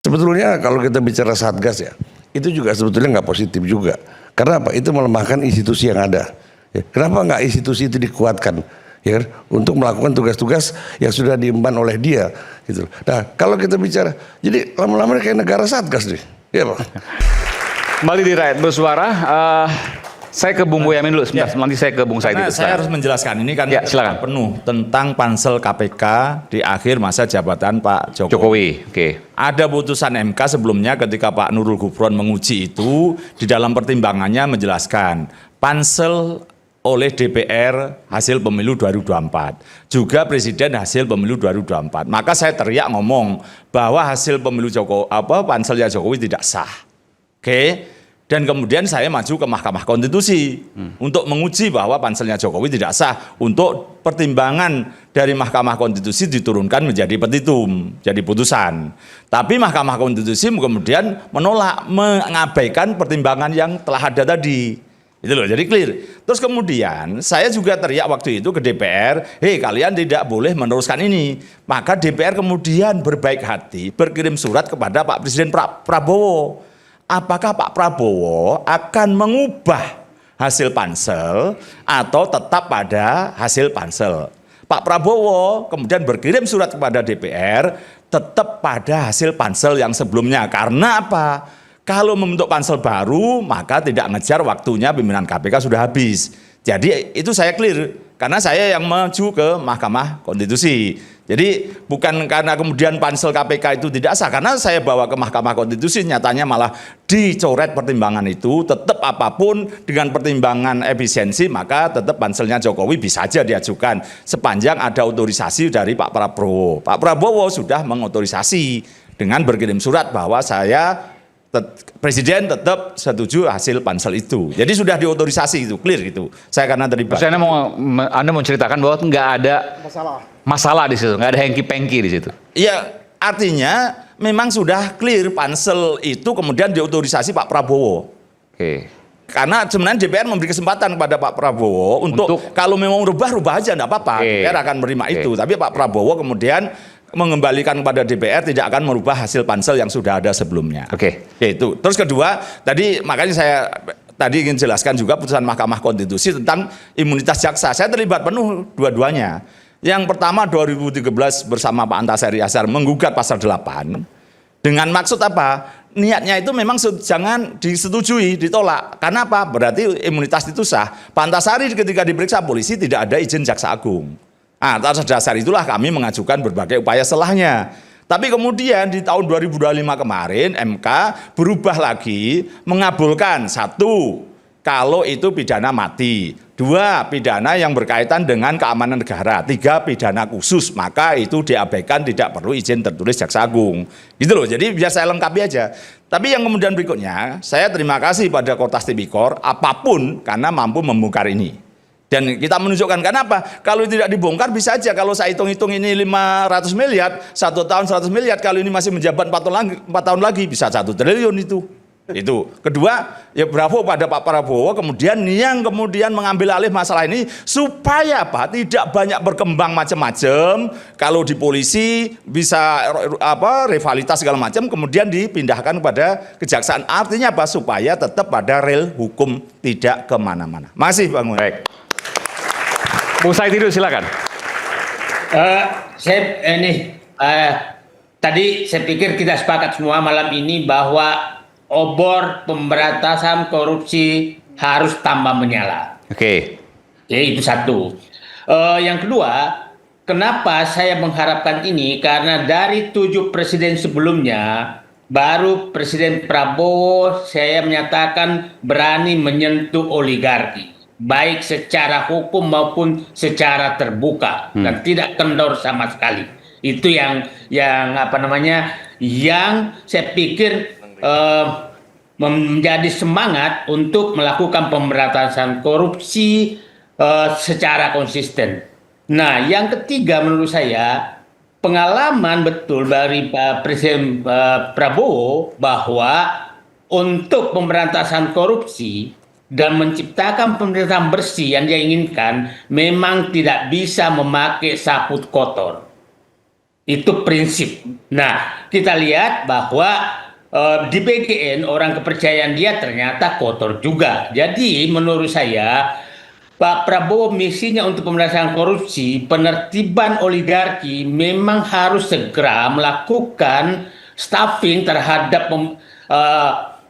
Sebetulnya kalau kita bicara Satgas ya, itu juga sebetulnya nggak positif juga. Karena apa? Itu melemahkan institusi yang ada. Ya, kenapa nggak institusi itu dikuatkan? Ya kan? Untuk melakukan tugas-tugas yang sudah diemban oleh dia. Gitu. Nah kalau kita bicara, jadi lama-lama kayak negara Satgas nih. Ya Pak. Kembali di Rakyat Bersuara. Saya ke Bung Boyamin dulu sebentar, nanti saya ke Bung Said. Saya harus menjelaskan ini kan silakan. penuh tentang pansel KPK di akhir masa jabatan Pak Jokowi. Ada putusan MK sebelumnya ketika Pak Nurul Gufron menguji itu, di dalam pertimbangannya menjelaskan pansel oleh DPR hasil pemilu 2024, juga Presiden hasil pemilu 2024. Maka saya teriak ngomong bahwa hasil pemilu panselnya Jokowi tidak sah. Dan kemudian saya maju ke Mahkamah Konstitusi untuk menguji bahwa panselnya Jokowi tidak sah, untuk pertimbangan dari Mahkamah Konstitusi diturunkan menjadi petitum, jadi putusan. Tapi Mahkamah Konstitusi kemudian menolak, mengabaikan pertimbangan yang telah ada tadi. Itu loh, jadi clear. Terus kemudian saya juga teriak waktu itu ke DPR, hei kalian tidak boleh meneruskan ini. Maka DPR kemudian berbaik hati berkirim surat kepada Pak Presiden Prabowo. Apakah Pak Prabowo akan mengubah hasil pansel atau tetap pada hasil pansel? Pak Prabowo kemudian berkirim surat kepada DPR tetap pada hasil pansel yang sebelumnya. Karena apa? Kalau membentuk pansel baru maka tidak ngejar waktunya pimpinan KPK sudah habis. Jadi itu saya clear karena saya yang maju ke Mahkamah Konstitusi. Jadi bukan karena kemudian pansel KPK itu tidak sah, karena saya bawa ke Mahkamah Konstitusi nyatanya malah dicoret pertimbangan itu, tetap apapun dengan pertimbangan efisiensi maka tetap panselnya Jokowi bisa saja diajukan sepanjang ada otorisasi dari Pak Prabowo. Pak Prabowo sudah mengotorisasi dengan berkirim surat bahwa Presiden tetap setuju hasil pansel itu. Jadi sudah diotorisasi itu, clear gitu. Saya karena terlibat. Anda mau ceritakan bahwa nggak ada masalah di situ, nggak ada hengki-pengki di situ. Iya, artinya memang sudah clear pansel itu kemudian diotorisasi Pak Prabowo. Karena sebenarnya DPR memberi kesempatan kepada Pak Prabowo untuk kalau memang rubah aja, enggak apa-apa. DPR akan menerima itu. Tapi Pak Prabowo kemudian mengembalikan kepada DPR tidak akan merubah hasil pansel yang sudah ada sebelumnya. Itu. Terus kedua, tadi makanya saya tadi ingin jelaskan juga putusan Mahkamah Konstitusi tentang imunitas jaksa. Saya terlibat penuh dua-duanya. Yang pertama 2013 bersama Pak Antasari Azhar menggugat pasal 8 dengan maksud apa? Niatnya itu memang jangan disetujui, ditolak. Karena apa? Berarti imunitas itu sah. Pak Antasari ketika diperiksa polisi tidak ada izin Jaksa Agung. Atas dasar itulah kami mengajukan berbagai upaya selahnya. Tapi kemudian di tahun 2025 kemarin MK berubah lagi mengabulkan, 1, kalau itu pidana mati, 2, pidana yang berkaitan dengan keamanan negara, 3, pidana khusus, maka itu diabaikan, tidak perlu izin tertulis Jaksa Agung. Gitu loh, jadi biar saya lengkapi aja. Tapi yang kemudian berikutnya, saya terima kasih pada Kortas Tipikor apapun karena mampu membongkar ini. Dan kita menunjukkan kenapa, kalau tidak dibongkar bisa aja, kalau saya hitung-hitung ini 500 miliar, 1 tahun 100 miliar, kalau ini masih menjabat 4 tahun lagi, bisa 1 triliun itu. Kedua, ya bravo pada Pak Prabowo kemudian yang kemudian mengambil alih masalah ini supaya apa? Tidak banyak berkembang macam-macam. Kalau di polisi bisa rivalitas segala macam, kemudian dipindahkan kepada kejaksaan. Artinya apa? Supaya tetap pada rel hukum, tidak kemana-mana. Masih Bang. Baik. Bung Said itu silakan. Tadi saya pikir kita sepakat semua malam ini bahwa obor pemberantasan korupsi harus tambah menyala. Itu 1. Yang kedua, kenapa saya mengharapkan ini? Karena dari 7 presiden sebelumnya, baru Presiden Prabowo saya menyatakan berani menyentuh oligarki, baik secara hukum maupun secara terbuka, dan tidak kendor sama sekali. Itu yang saya pikir menjadi semangat untuk melakukan pemberantasan korupsi secara konsisten. Nah, yang ketiga menurut saya pengalaman betul dari Presiden Prabowo bahwa untuk pemberantasan korupsi dan menciptakan pemerintahan bersih yang dia inginkan memang tidak bisa memakai saput kotor. Itu prinsip. Nah, kita lihat bahwa di PGN orang kepercayaan dia ternyata kotor juga. Jadi menurut saya Pak Prabowo misinya untuk pemberantasan korupsi, penertiban oligarki memang harus segera melakukan staffing terhadap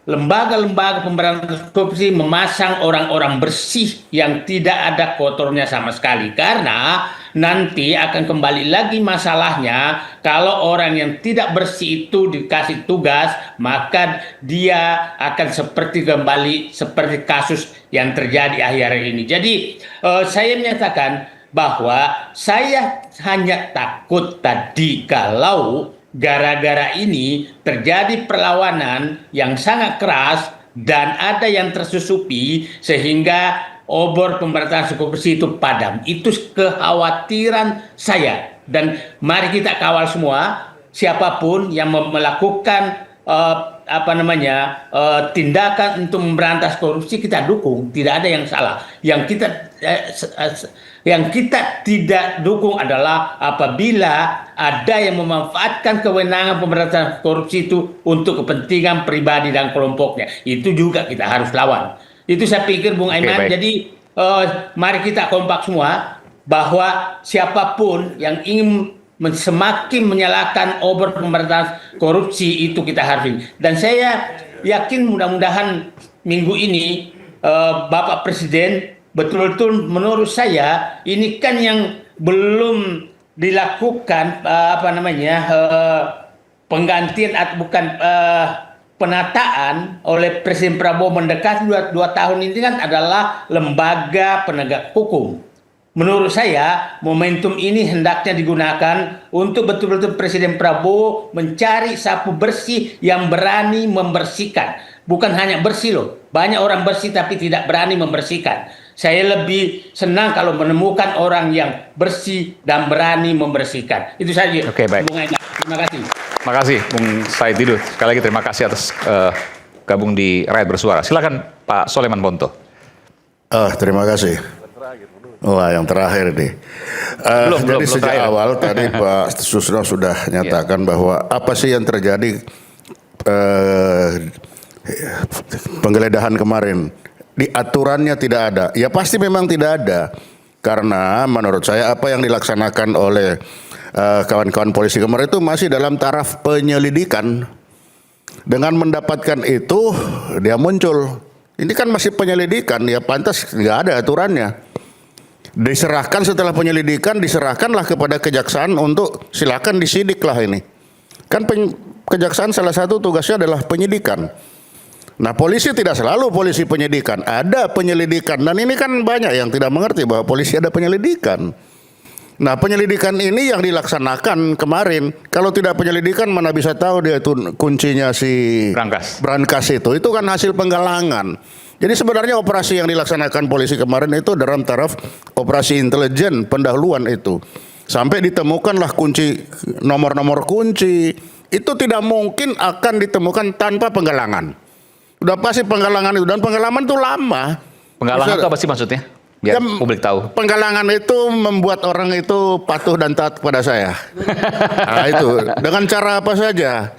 lembaga-lembaga pemberantasan korupsi, memasang orang-orang bersih yang tidak ada kotornya sama sekali. Karena nanti akan kembali lagi masalahnya, kalau orang yang tidak bersih itu dikasih tugas, maka dia akan seperti kasus yang terjadi akhir-akhir ini. Jadi saya menyatakan bahwa saya hanya takut tadi kalau gara-gara ini terjadi perlawanan yang sangat keras dan ada yang tersusupi sehingga obor pemberantasan korupsi itu padam. Itu kekhawatiran saya. Dan mari kita kawal semua, siapapun yang melakukan tindakan untuk memberantas korupsi kita dukung, tidak ada yang salah. Yang kita tidak dukung adalah apabila ada yang memanfaatkan kewenangan pemberantasan korupsi itu untuk kepentingan pribadi dan kelompoknya. Itu juga kita harus lawan. Itu saya pikir Bung Aiman. Jadi mari kita kompak semua bahwa siapapun yang ingin semakin menyalakan obor pemberantasan korupsi itu kita harus ini. Dan saya yakin mudah-mudahan minggu ini Bapak Presiden betul-betul menurut saya ini kan yang belum dilakukan penggantian atau bukan penataan oleh Presiden Prabowo mendekati 2 tahun ini kan adalah lembaga penegak hukum. Menurut saya momentum ini hendaknya digunakan untuk betul-betul Presiden Prabowo mencari sapu bersih yang berani membersihkan. Bukan hanya bersih loh, banyak orang bersih tapi tidak berani membersihkan. Saya lebih senang kalau menemukan orang yang bersih dan berani membersihkan. Itu saja. Oke, baik. Terima kasih. Terima kasih, Bung Said Didu. Sekali lagi terima kasih atas gabung di Rakyat Bersuara. Silakan Pak Soleman Ponto. Terima kasih. Wah, yang terakhir nih. Jadi sejak awal tadi Pak Susno sudah nyatakan bahwa apa sih yang terjadi penggeledahan kemarin. Di aturannya tidak ada. Ya pasti memang tidak ada. Karena menurut saya apa yang dilaksanakan oleh kawan-kawan polisi kemarin itu masih dalam taraf penyelidikan. Dengan mendapatkan itu dia muncul. Ini kan masih penyelidikan, ya pantas nggak ada aturannya. Diserahkan setelah penyelidikan, diserahkanlah kepada kejaksaan untuk silakan disidiklah ini. Kan kejaksaan salah satu tugasnya adalah penyidikan. Nah polisi tidak selalu polisi penyidikan, ada penyelidikan. Dan ini kan banyak yang tidak mengerti bahwa polisi ada penyelidikan. Nah penyelidikan ini yang dilaksanakan kemarin. Kalau tidak penyelidikan mana bisa tahu dia itu kuncinya si Brankas itu kan hasil penggalangan. Jadi sebenarnya operasi yang dilaksanakan polisi kemarin itu dalam taraf operasi intelijen pendahuluan itu. Sampai ditemukanlah kunci, nomor-nomor kunci. Itu tidak mungkin akan ditemukan tanpa penggalangan. Udah pasti penggalangan itu, dan penggalangan itu lama. Penggalangan itu apa sih maksudnya? Biar publik tahu. Penggalangan itu membuat orang itu patuh dan taat kepada saya. Nah itu dengan cara apa saja.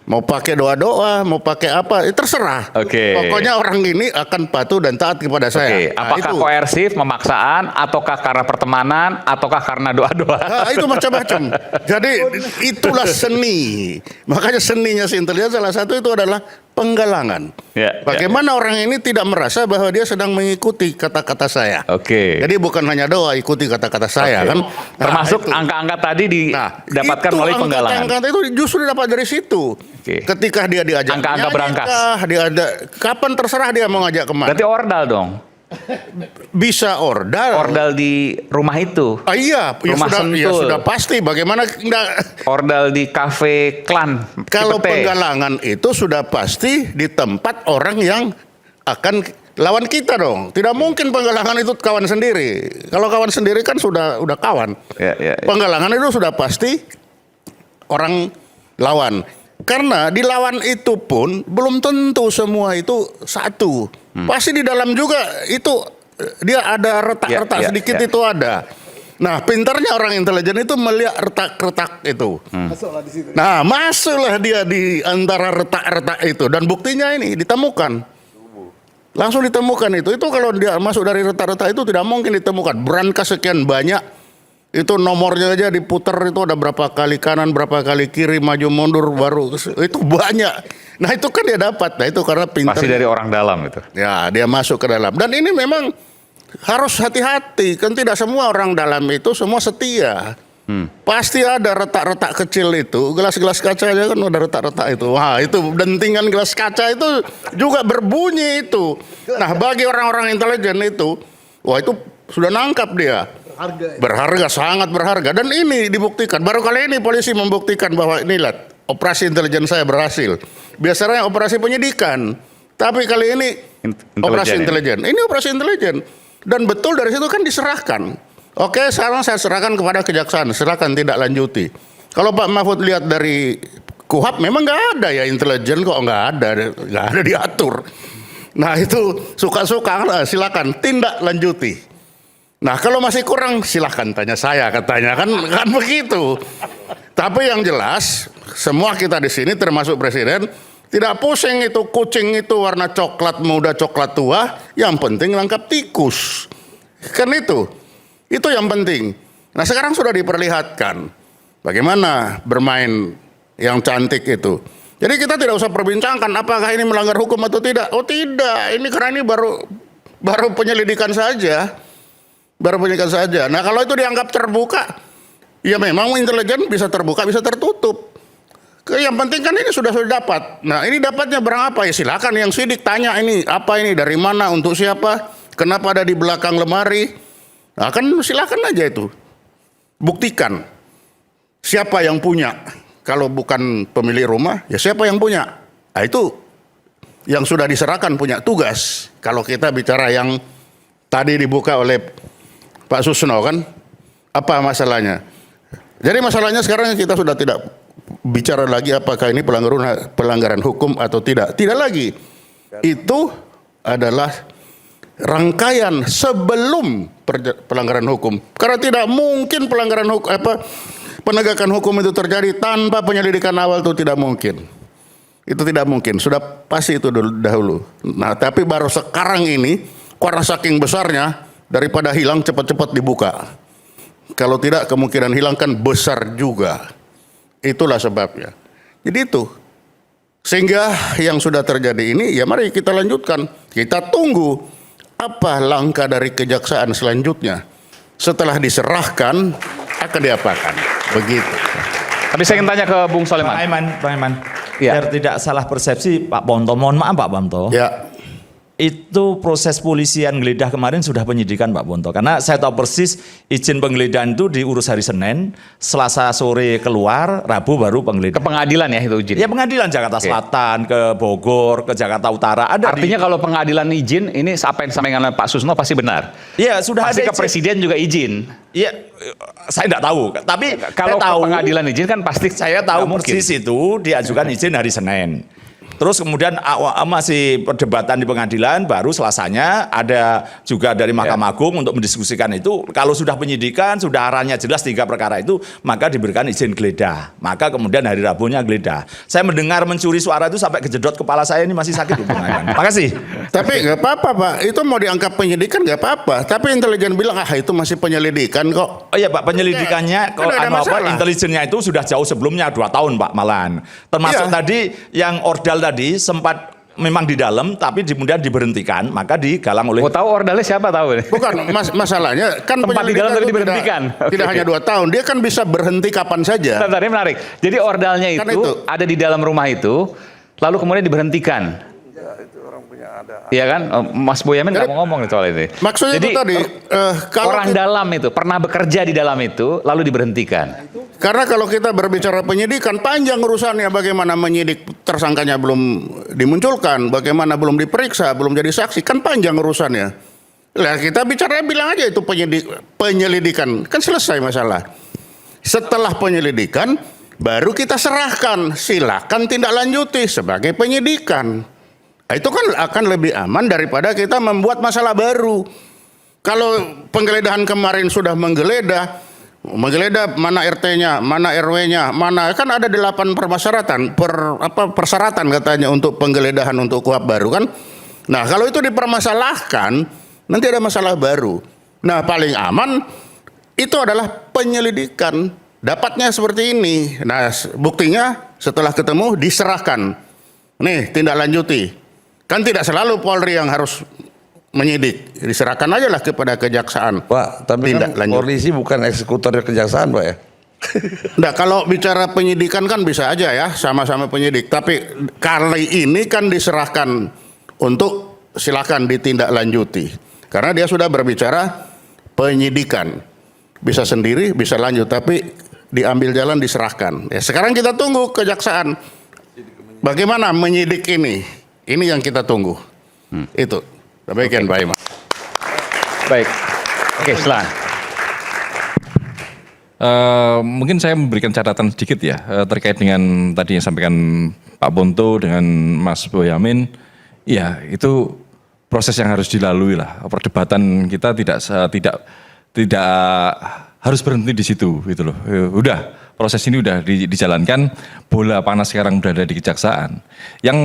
Mau pakai doa-doa, mau pakai apa, terserah. Pokoknya orang ini akan patuh dan taat kepada saya. Apakah itu koersif, pemaksaan, ataukah karena pertemanan, ataukah karena doa-doa? Nah, itu macam-macam. Jadi itulah seni. Makanya seninya si intelijen salah satu itu adalah penggalangan. Bagaimana orang ini tidak merasa bahwa dia sedang mengikuti kata-kata saya. Jadi bukan hanya doa, ikuti kata-kata saya kan. Termasuk angka-angka tadi didapatkan melalui penggalangan. Angka-angka itu justru didapat dari situ. Ketika dia diajak angka-angka berangkas. Dia ada kapan terserah dia mau ngajak kemana. Berarti ordal dong. Bisa ordal di rumah itu. Iya, sudah pasti. Bagaimana enggak ordal di kafe klan. Kalau penggalangan itu sudah pasti di tempat orang yang akan lawan kita dong. Tidak mungkin penggalangan itu kawan sendiri. Kalau kawan sendiri kan sudah kawan. Penggalangan itu sudah pasti orang lawan. Karena di lawan itu pun belum tentu semua itu satu. Pasti di dalam juga itu dia ada retak-retak sedikit itu ada. Nah, pintarnya orang intelijen itu melihat retak-retak itu. Nah, masuklah dia di antara retak-retak itu dan buktinya ini ditemukan. Langsung ditemukan itu. Itu kalau dia masuk dari retak-retak itu tidak mungkin ditemukan. Brankas sekian banyak. Itu nomornya aja diputar itu ada berapa kali kanan, berapa kali kiri, maju mundur baru. Itu banyak. Nah, itu kan dia dapat. Nah, itu karena pintar. Masih dari orang dalam itu. Ya, dia masuk ke dalam. Dan ini memang harus hati-hati, kan tidak semua orang dalam itu semua setia. Pasti ada retak-retak kecil itu, gelas-gelas kaca aja kan ada retak-retak itu. Wah, itu dentingan gelas kaca itu juga berbunyi itu. Nah, bagi orang-orang intelijen itu, wah itu sudah nangkap dia. Berharga, sangat berharga. Dan ini dibuktikan, baru kali ini polisi membuktikan bahwa ini lihat, operasi intelijen saya berhasil. Biasanya operasi penyidikan, tapi kali ini operasi intelijen. Ini operasi intelijen. Dan betul dari situ kan diserahkan. Oke, sekarang saya serahkan kepada kejaksaan, serahkan tidak lanjuti. Kalau Pak Mahfud lihat dari KUHAP memang nggak ada ya intelijen kok nggak ada diatur. Nah itu suka-suka lah, silakan tindak lanjuti. Nah kalau masih kurang silakan tanya saya katanya kan begitu. Tapi yang jelas semua kita di sini termasuk presiden tidak pusing itu kucing itu warna coklat muda coklat tua, yang penting langkap tikus. Kan itu yang penting. Nah sekarang sudah diperlihatkan bagaimana bermain yang cantik itu. Jadi kita tidak usah perbincangkan apakah ini melanggar hukum atau tidak. Oh tidak, ini karena ini baru penyelidikan saja. Baru penyelidikan saja. Nah kalau itu dianggap terbuka, ya memang intelijen bisa terbuka bisa tertutup. Yang penting kan ini sudah dapat. Nah ini dapatnya barang apa ya silakan yang sidik tanya ini apa ini dari mana untuk siapa kenapa ada di belakang lemari. Nah kan silakan aja itu buktikan siapa yang punya. Kalau bukan pemilik rumah ya siapa yang punya. Nah itu yang sudah diserahkan punya tugas. Kalau kita bicara yang tadi dibuka oleh Pak Susno kan apa masalahnya. Jadi masalahnya sekarang kita sudah tidak bicara lagi apakah ini pelanggaran hukum atau tidak. Tidak lagi. Itu adalah rangkaian sebelum pelanggaran hukum. Karena tidak mungkin pelanggaran hukum penegakan hukum itu terjadi tanpa penyelidikan awal itu tidak mungkin. Itu tidak mungkin. Sudah pasti itu dahulu. Nah, tapi baru sekarang ini karena saking besarnya daripada hilang cepat-cepat dibuka. Kalau tidak kemungkinan hilang kan besar juga. Itulah sebabnya. Jadi itu. Sehingga yang sudah terjadi ini ya mari kita lanjutkan. Kita tunggu apa langkah dari kejaksaan selanjutnya. Setelah diserahkan akan diapakan. Begitu. Tapi saya ingin tanya ke Bung Soleman. Bang Aiman. Ya. Biar tidak salah persepsi Pak Ponto. Mohon maaf Pak Ponto. Ya. Itu proses polisian geledah kemarin sudah penyidikan Pak Ponto. Karena saya tahu persis izin penggeledahan itu diurus hari Senin, Selasa sore keluar, Rabu baru penggeledahan. Ke pengadilan ya itu izin? Ya pengadilan Jakarta Selatan, ke Bogor, ke Jakarta Utara. Artinya kalau pengadilan izin, ini apa yang disampaikan oleh Pak Susno pasti benar? Iya sudah pasti ada ke presiden juga izin? Iya, saya tidak tahu. Tapi kalau saya tahu, ke pengadilan izin kan pasti saya tahu persis itu diajukan izin hari Senin. Terus kemudian masih perdebatan di pengadilan, baru Selasanya ada juga dari Mahkamah Agung untuk mendiskusikan itu. Kalau sudah penyidikan, sudah arahnya jelas 3 perkara itu, maka diberikan izin geledah. Maka kemudian hari Rabunya geledah. Saya mendengar mencuri suara itu sampai kejedot kepala saya ini masih sakit. Makasih. Tapi nggak apa-apa Pak, itu mau dianggap penyidikan nggak apa-apa. Tapi intelijen bilang itu masih penyelidikan kok. Oh iya Pak, penyelidikannya intelijennya itu sudah jauh sebelumnya 2 tahun Pak malahan. Termasuk tadi yang ordal tadi sempat memang di dalam tapi kemudian diberhentikan, maka digalang oleh. Mau tahu ordalnya siapa tahu? Bukan tempat masalahnya kan di dalam tapi diberhentikan. Tidak hanya 2 tahun, dia kan bisa berhenti kapan saja. Bentar, ini menarik. Jadi ordalnya Kan itu ada di dalam rumah itu, lalu kemudian diberhentikan. Iya kan, Mas Boyamin nggak mau ngomong soal ini. Maksudnya jadi, itu tadi, kalau orang dalam itu pernah bekerja di dalam itu, lalu diberhentikan. Karena kalau kita berbicara penyidikan, panjang urusannya bagaimana menyidik tersangkanya belum dimunculkan, bagaimana belum diperiksa, belum jadi saksi, kan panjang urusannya. Lah kita bicara bilang aja itu penyelidikan, kan selesai masalah. Setelah penyelidikan, baru kita serahkan, silakan tindak lanjuti sebagai penyidikan. Itu kan akan lebih aman daripada kita membuat masalah baru. kalau penggeledahan kemarin sudah menggeledah mana RT-nya, mana RW-nya, mana kan ada 8 persyaratan katanya untuk penggeledahan untuk KUHP baru kan. Nah, kalau itu dipermasalahkan, nanti ada masalah baru. Nah, paling aman itu adalah penyelidikan. Dapatnya seperti ini. Nah, buktinya setelah ketemu diserahkan. Nih, tindak lanjuti. Kan tidak selalu Polri yang harus menyidik, diserahkan aja lah kepada kejaksaan. Pak, tapi kan polisi bukan eksekutor kejaksaan, Pak ya. Nah, kalau bicara penyidikan kan bisa aja ya, sama-sama penyidik. Tapi kali ini kan diserahkan untuk silakan ditindaklanjuti. Karena dia sudah berbicara penyidikan. Bisa sendiri, bisa lanjut, tapi diambil jalan diserahkan. Ya, sekarang kita tunggu kejaksaan. Bagaimana menyidik ini? Ini yang kita tunggu. Itu. Demikian Pak Imam. Baik. Oke, Slan. Mungkin saya memberikan catatan sedikit ya terkait dengan tadi yang sampaikan Pak Bonto dengan Mas Boyamin. Ya, itu proses yang harus dilalui lah. Perdebatan kita tidak harus berhenti di situ gitu loh. Udah, proses ini udah dijalankan, bola panas sekarang berada di kejaksaan. Yang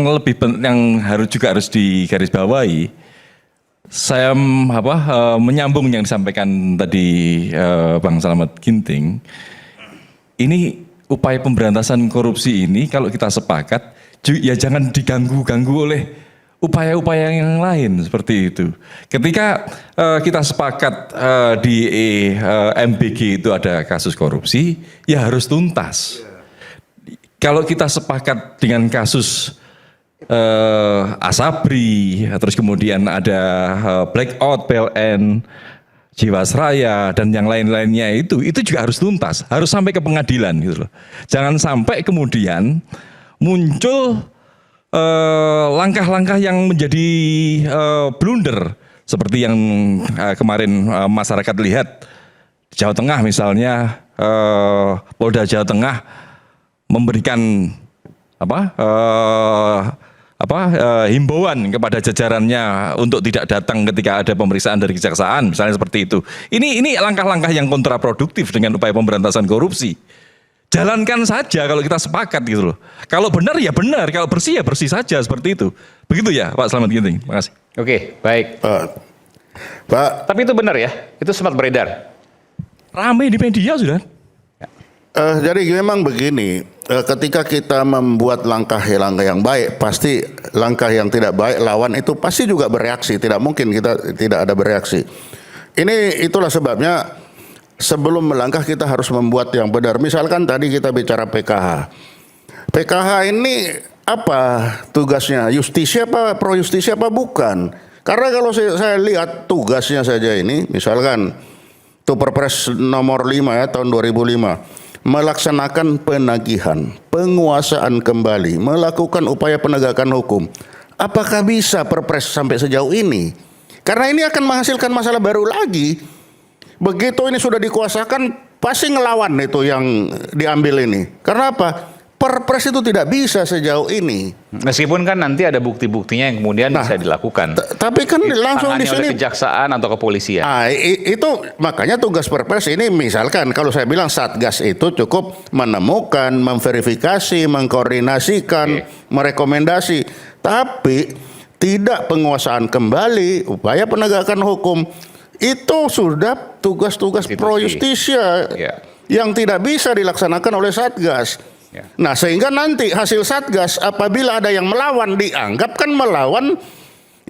harus digarisbawahi, saya menyambung yang disampaikan tadi Bang Slamet Ginting. Ini upaya pemberantasan korupsi ini kalau kita sepakat, ya jangan diganggu-ganggu oleh upaya-upaya yang lain seperti itu. Ketika kita sepakat di MBG itu ada kasus korupsi, ya harus tuntas. Kalau kita sepakat dengan kasus Asabri, terus kemudian ada blackout PLN, Jiwasraya dan yang lain-lainnya itu juga harus tuntas, harus sampai ke pengadilan gitu loh. Jangan sampai kemudian muncul langkah-langkah yang menjadi blunder seperti yang kemarin masyarakat lihat di Jawa Tengah misalnya, Polda Jawa Tengah memberikan himbauan kepada jajarannya untuk tidak datang ketika ada pemeriksaan dari kejaksaan misalnya seperti itu. Ini langkah-langkah yang kontraproduktif dengan upaya pemberantasan korupsi. Jalankan saja kalau kita sepakat gitu loh. Kalau benar ya benar, kalau bersih ya bersih saja seperti itu. Begitu ya Pak Slamet Ginting. Terima kasih. Oke, baik. Pak. Tapi itu benar ya? Itu sempat beredar. Ramai di media sudah. Jadi memang begini, ketika kita membuat langkah-langkah yang baik, pasti langkah yang tidak baik lawan itu pasti juga bereaksi. Tidak mungkin kita tidak ada bereaksi. Itulah sebabnya sebelum melangkah kita harus membuat yang benar. Misalkan tadi kita bicara PKH. PKH ini apa tugasnya? Justisia apa, pro justisia apa bukan? Karena kalau saya lihat tugasnya saja ini, misalkan itu Perpres nomor 5 ya tahun 2005. Melaksanakan penagihan, penguasaan kembali, melakukan upaya penegakan hukum. Apakah bisa Perpres sampai sejauh ini? Karena ini akan menghasilkan masalah baru lagi. Begitu ini sudah dikuasakan, pasti ngelawan itu yang diambil ini. Karena apa? Perpres itu tidak bisa sejauh ini. Meskipun kan nanti ada bukti-buktinya yang kemudian bisa dilakukan. Tapi kan langsung di sini oleh kejaksaan atau kepolisian. Itu makanya tugas Perpres ini, misalkan kalau saya bilang Satgas itu cukup menemukan, memverifikasi, mengkoordinasikan, merekomendasi, tapi tidak penguasaan kembali, upaya penegakan hukum. Itu sudah tugas-tugas pro justisia yang tidak bisa dilaksanakan oleh Satgas. Nah, sehingga nanti hasil Satgas apabila ada yang melawan, dianggap kan melawan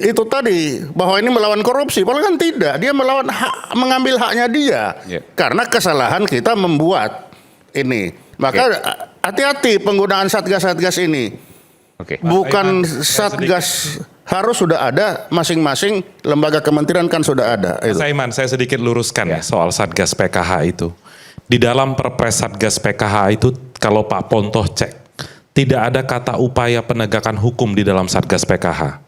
itu tadi, bahwa ini melawan korupsi. Padahal kan tidak, dia melawan mengambil haknya dia. Karena kesalahan kita membuat ini. Maka hati-hati penggunaan Satgas-Satgas ini. Bukan Satgas, harus sudah ada, masing-masing lembaga kementerian kan sudah ada. Mas Aiman, saya sedikit luruskan ya soal Satgas PKH itu. Di dalam Perpres Satgas PKH itu, kalau Pak Pontoh cek, tidak ada kata upaya penegakan hukum di dalam Satgas PKH.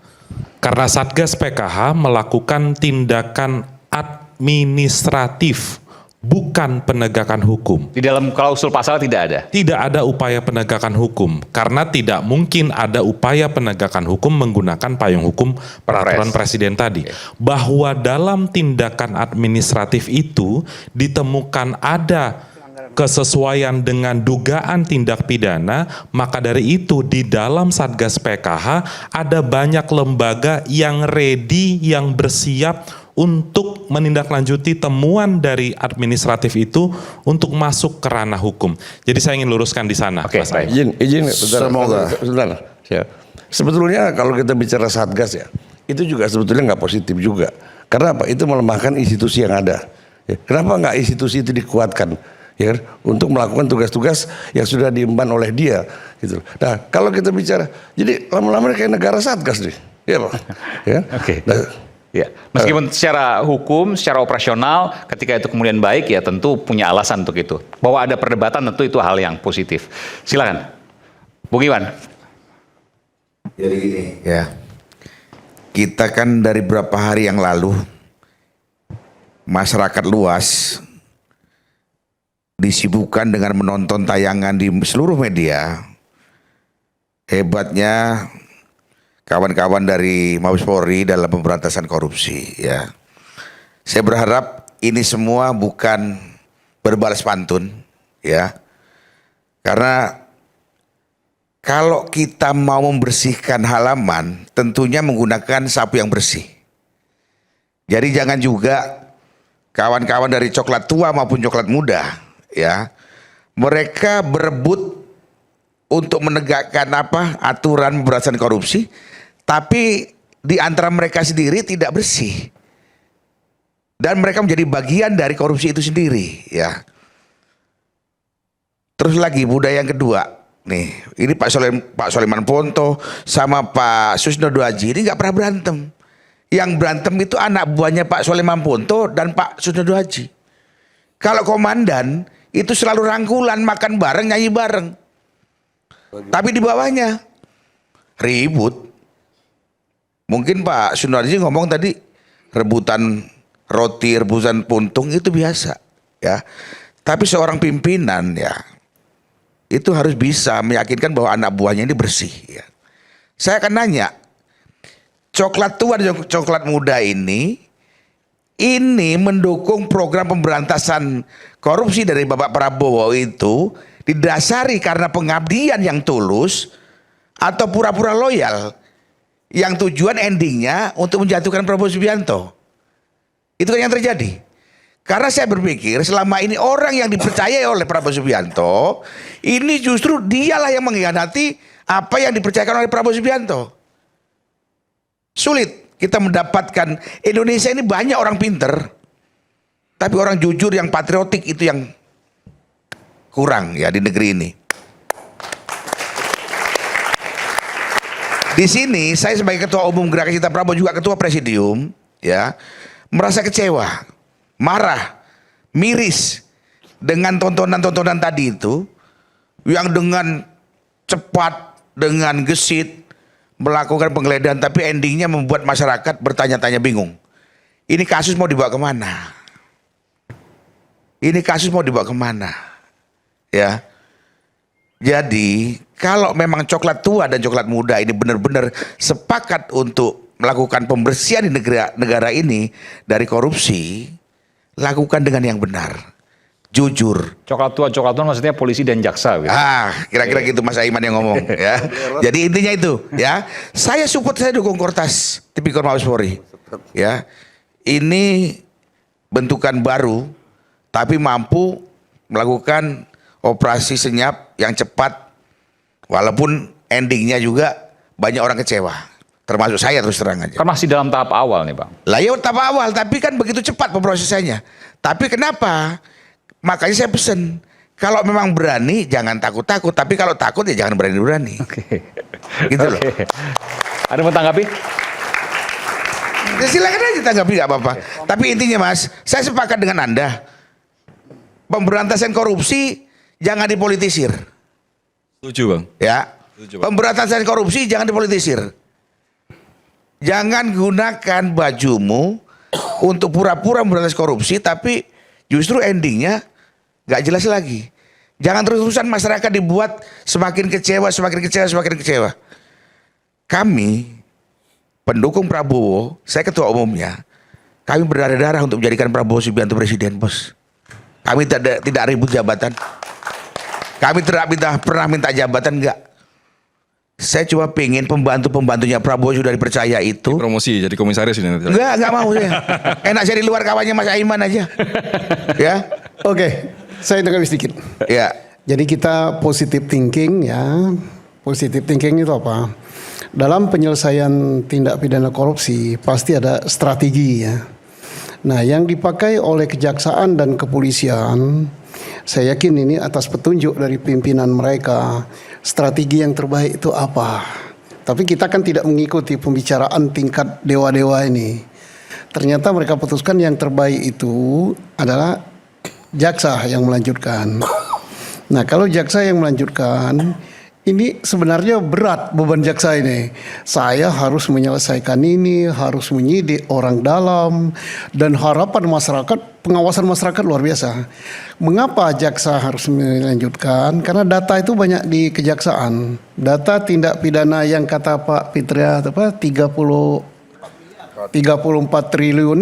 Karena Satgas PKH melakukan tindakan administratif bukan penegakan hukum. Di dalam klausul pasal tidak ada. Tidak ada upaya penegakan hukum karena tidak mungkin ada upaya penegakan hukum menggunakan payung hukum peraturan presiden tadi. Bahwa dalam tindakan administratif itu ditemukan ada kesesuaian dengan dugaan tindak pidana, maka dari itu di dalam Satgas PKH ada banyak lembaga yang ready, yang bersiap untuk menindaklanjuti temuan dari administratif itu untuk masuk ke ranah hukum. Jadi saya ingin luruskan di sana. Oke, Mas Ray. Izin, Semoga. sebentar. Ya. Sebetulnya kalau kita bicara Satgas ya, itu juga sebetulnya nggak positif juga. Karena apa? Itu melemahkan institusi yang ada. Ya. Kenapa nggak institusi itu dikuatkan? Ya, untuk melakukan tugas-tugas yang sudah diemban oleh dia gitu. Nah, kalau kita bicara, jadi lama-lama kayak negara Satgas nih, ya Pak. Ya. Oke. Nah, Ya, meskipun secara hukum, secara operasional, ketika itu kemudian baik, ya tentu punya alasan untuk itu. Bahwa ada perdebatan tentu itu hal yang positif. Silakan, Bung Iwan. Jadi gini ya, kita kan dari beberapa hari yang lalu masyarakat luas disibukkan dengan menonton tayangan di seluruh media. Hebatnya kawan-kawan dari Mabes Polri dalam pemberantasan korupsi ya. Saya berharap ini semua bukan berbalas pantun ya. Karena kalau kita mau membersihkan halaman tentunya menggunakan sapu yang bersih. Jadi jangan juga kawan-kawan dari coklat tua maupun coklat muda ya, mereka berebut untuk menegakkan aturan pemberantasan korupsi, tapi di antara mereka sendiri tidak bersih dan mereka menjadi bagian dari korupsi itu sendiri ya. Terus lagi budaya yang kedua nih, ini Pak Soleman Ponto sama Pak Susno Duaji ini nggak pernah berantem. Yang berantem itu anak buahnya Pak Soleman Ponto dan Pak Susno Duaji. Kalau komandan itu selalu rangkulan, makan bareng, nyanyi bareng. Tapi di bawahnya ribut. Mungkin Pak Sunarji ngomong tadi rebutan roti, rebutan puntung itu biasa ya. Tapi seorang pimpinan ya itu harus bisa meyakinkan bahwa anak buahnya ini bersih ya. Saya akan nanya, coklat tua dan coklat muda ini mendukung program pemberantasan korupsi dari Bapak Prabowo itu didasari karena pengabdian yang tulus atau pura-pura loyal yang tujuan endingnya untuk menjatuhkan Prabowo Subianto. Itu kan yang terjadi. Karena saya berpikir selama ini orang yang dipercayai oleh Prabowo Subianto ini justru dialah yang mengkhianati apa yang dipercayakan oleh Prabowo Subianto. Sulit kita mendapatkan, Indonesia ini banyak orang pinter, tapi orang jujur yang patriotik itu yang kurang ya di negeri ini. Di sini saya sebagai ketua umum Gerakan Cinta Prabowo juga ketua presidium ya, merasa kecewa, marah, miris dengan tontonan-tontonan tadi itu yang dengan cepat, dengan gesit melakukan penggeledahan, tapi endingnya membuat masyarakat bertanya-tanya bingung. Ini kasus mau dibawa kemana? Ini kasus mau dibawa kemana? Ya. Jadi kalau memang coklat tua dan coklat muda ini benar-benar sepakat untuk melakukan pembersihan di negara ini dari korupsi, lakukan dengan yang benar, jujur. Coklat tua maksudnya polisi dan jaksa. Gitu. Kira-kira gitu Mas Aiman yang ngomong ya. Jadi intinya itu ya. Saya support, saya dukung Kortas Tipikor Mabes Polri. Ya. Ini bentukan baru tapi mampu melakukan operasi senyap yang cepat walaupun endingnya juga banyak orang kecewa. Termasuk saya terus terang aja. Kan masih dalam tahap awal nih Bang. Lah ya tahap awal tapi kan begitu cepat pemrosesannya. Tapi kenapa? Makanya saya pesen, kalau memang berani jangan takut-takut, tapi kalau takut ya jangan berani-berani. Oke. Gitu loh. Ada mau tanggapi? Ya silakan aja tanggapi, nggak apa-apa. Tapi intinya Mas, saya sepakat dengan Anda. Pemberantasan korupsi jangan dipolitisir. Setuju Bang. Ya. Setuju, Bang. Pemberantasan korupsi jangan dipolitisir. Jangan gunakan bajumu untuk pura-pura memberantas korupsi, tapi justru endingnya nggak jelas lagi. Jangan terus-terusan masyarakat dibuat semakin kecewa, semakin kecewa, semakin kecewa. Kami pendukung Prabowo, saya ketua umumnya, kami berdarah-darah untuk menjadikan Prabowo Subianto presiden, bos. Kami tidak ribut jabatan. Kami tidak pernah minta jabatan, enggak. Saya cuma pengen pembantu-pembantunya Prabowo sudah dipercaya itu. Promosi jadi komisaris ini nanti. Enggak mau saya. Enak saya di luar kawannya Mas Aiman aja. Ya. Oke, saya tanggapi sedikit. Ya. Jadi kita positive thinking ya. Positive thinking itu apa? Dalam penyelesaian tindak pidana korupsi pasti ada strategi ya. Nah, yang dipakai oleh kejaksaan dan kepolisian, saya yakin ini atas petunjuk dari pimpinan mereka, strategi yang terbaik itu apa. Tapi kita kan tidak mengikuti pembicaraan tingkat dewa-dewa ini. Ternyata mereka putuskan yang terbaik itu adalah jaksa yang melanjutkan. Nah, kalau jaksa yang melanjutkan, ini sebenarnya berat beban jaksa ini. Saya harus menyelesaikan ini, harus menyidik orang dalam, dan harapan masyarakat, pengawasan masyarakat luar biasa. Mengapa jaksa harus melanjutkan? Karena data itu banyak di kejaksaan. Data tindak pidana yang kata Pak Fitria 34 triliun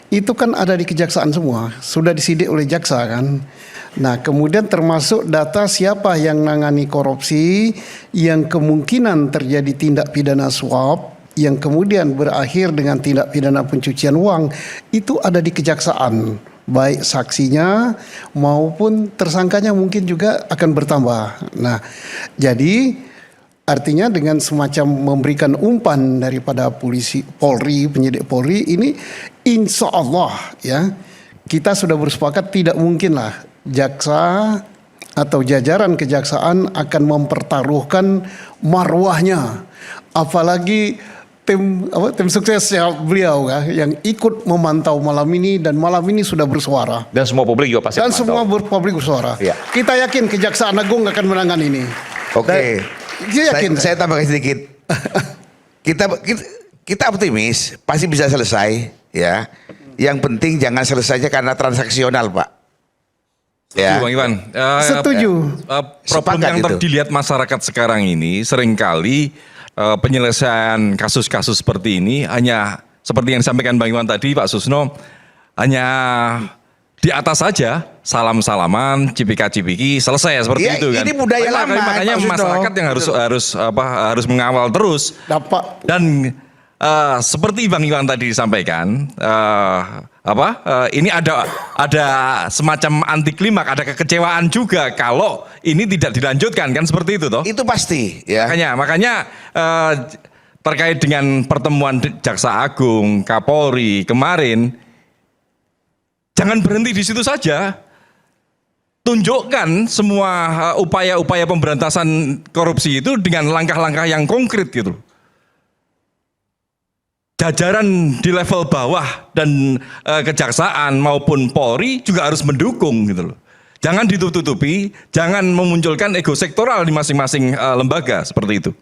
itu kan ada di kejaksaan semua, sudah disidik oleh jaksa kan. Nah, kemudian termasuk data siapa yang nangani korupsi, yang kemungkinan terjadi tindak pidana suap, yang kemudian berakhir dengan tindak pidana pencucian uang, itu ada di kejaksaan. Baik saksinya maupun tersangkanya mungkin juga akan bertambah. Nah, jadi artinya dengan semacam memberikan umpan daripada polisi, Polri, penyidik Polri ini, insya Allah ya, kita sudah bersepakat tidak mungkinlah jaksa atau jajaran kejaksaan akan mempertaruhkan marwahnya, apalagi tim suksesnya beliau ya, yang ikut memantau malam ini dan malam ini sudah bersuara. Dan semua publik juga pasti Dan memantau. semua publik bersuara. Ya. Kita yakin Kejaksaan Agung akan menangani ini. Oke. Saya yakin. Saya tambahkan sedikit. kita optimis pasti bisa selesai ya. Yang penting jangan selesainya karena transaksional, Pak. Ya. Bang Iwan, Setuju. problem Sepakat yang itu. dilihat masyarakat sekarang ini seringkali penyelesaian kasus-kasus seperti ini hanya seperti yang disampaikan Bang Iwan tadi, Pak Susno, hanya di atas saja, salam-salaman, cipika-cipiki, selesai seperti Ya, itu kan. ini budaya lama, Makanya Pak Susno. masyarakat yang harus mengawal terus. Dapat. Dan seperti Bang Iwan tadi disampaikan, ini ada semacam anti klimak, ada kekecewaan juga kalau ini tidak dilanjutkan kan seperti itu toh. Itu pasti ya. Makanya terkait dengan pertemuan Jaksa Agung, Kapolri kemarin, jangan berhenti di situ saja. Tunjukkan semua upaya-upaya pemberantasan korupsi itu dengan langkah-langkah yang konkret gitu. Jajaran di level bawah dan kejaksaan maupun Polri juga harus mendukung gitu loh. Jangan ditutupi, jangan memunculkan ego sektoral di masing-masing lembaga seperti itu.